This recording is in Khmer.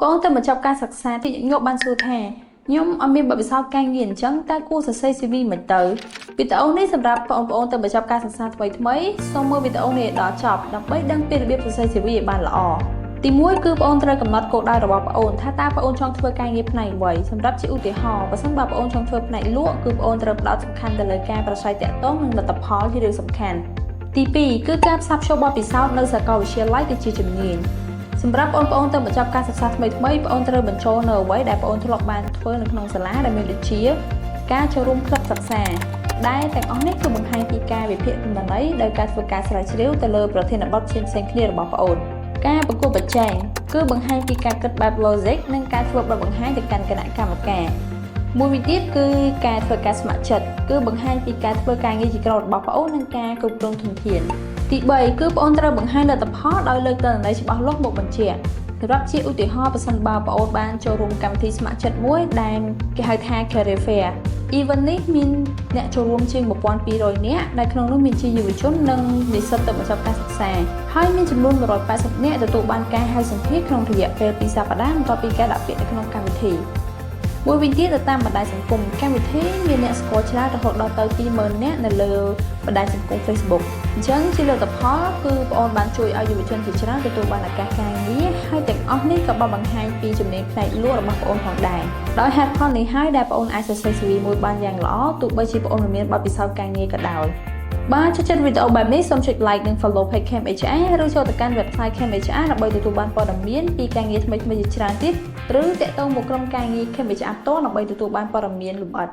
បងទៅបញ្ចប់ការសិក្សាទីញោមបានសួរថាខ្ញុំអត់មានបទពិសោធន៍ការងារអញ្ចឹងតើគួរសរសេរ CV មិនទៅវីដេអូនេះសម្រាប់បងប្អូនទៅបញ្ចប់ការសិក្សាថ្មីសូមមើលវីដេអូនេះដល់ចប់ដើម្បីដឹងពីរបៀបសរសេរ CV ឲ្យបានល្អទី1គឺបងប្អូនត្រូវកំណត់គោលដៅរបស់បងប្អូនថាតើបងប្អូនចង់ធ្វើការងារផ្នែកអ្វីសម្រាប់ជាឧទាហរណ៍បើសិនបើបងប្អូនចង់ធ្វើផ្នែកលក់គឺបងប្អូនត្រូវផ្ដោតសំខាន់ទៅលើការប្រស្រ័យទាក់ទងនិងលទ្ធផលជារឿងសំខាន់ទី2គឺការផ្សារភ្ជាប់បទពិសោធន៍នៅសាកលវិទ្យាល័យទៅជាជំនាញសម្រាប់បងប្អូនទៅបញ្ចប់ការសិក្សាថ្មីបងប្អូនត្រូវបញ្ចូលនៅអ្វីដែលបងប្អូនធ្លាប់បានធ្វើនៅក្នុងសាលាដែលមានដូចជាការចូលរួមក្លឹបសិក្សាដែលទាំងអស់នេះគឺបង្ហាញពីការវិភាគទិន្នន័យដោយការធ្វើការស្រាវជ្រាវទៅលើប្រធានបទផ្សេងៗគ្នារបស់បងប្អូនការប្រកួតប្រជែងគឺបង្ហាញពីការគិតបែប logic និងការធ្វើបទបង្ហាញទៅកាន់គណៈកម្មការមួយវិញទៀតគឺការធ្វើការស្ម័គ្រចិត្តគឺបង្ហាញពីការធ្វើការងារជាក្រុមរបស់បងប្អូននិងការគ្រប់គ្រងធនធានទី3គឺបងប្អូនត្រូវបង្ហាញលទ្ធផលដោយលើកទិន្នន័យច្បាស់លាស់មកបញ្ជាក់សម្រាប់ជាឧទាហរណ៍បើសិនបើបងប្អូនបានចូលរួមកម្មវិធីស្ម័គ្រចិត្តមួយដែលគេហៅថា Career Fair event នេះមានអ្នកចូលរួមជាង 1200 នាក់ដែលក្នុងនោះមានជាយុវជននិងនិស្សិតទៅបញ្ចប់ការសិក្សាហើយមានចំនួន180នាក់ទទួលបានការហៅសម្ភាសន៍ក្នុងរយៈពេល2សប្តាហ៍បន្ទាប់ពីការដាក់ពាក្យនៅក្នុងកម្មវិធីមួយវិញទៀតទៅតាមបណ្ដាញសង្គមកម្មវិធីមានអ្នកស្គាល់ច្រើនរហូតដល់ទៅ 20,000 នាក់នៅលើបណ្ដាញសង្គម Facebook អញ្ចឹងជាលទ្ធផលគឺបងប្អូនបានជួយឲ្យយុវជនជាច្រើនទទួលបានឱកាសការងារហើយទាំងអស់នេះក៏បានបង្ហាញពីជំនាញផ្នែកលក់របស់បងប្អូនផងដែរដោយហេតុផលនេះហើយដែលបងប្អូនអាចសរសេរ CV មួយបានយ៉ាងល្អទោះបីជាបងប្អូនមិនមានបទពិសោធន៍ការងារក៏ដោយបើចូលចិត្តវីដេអូបែបនេះសូមចុច like និង follow page CamHR ឬចូលទៅកាន់ website CamHR ដើម្បីទទួលបានព័ត៌មានពីការងារថ្មីៗជាច្រើនទៀតឬទាក់ទងមកក្រុមការងារ CamHR ផ្ទាល់ដើម្បីទទួលបានព័ត៌មានលម្អិត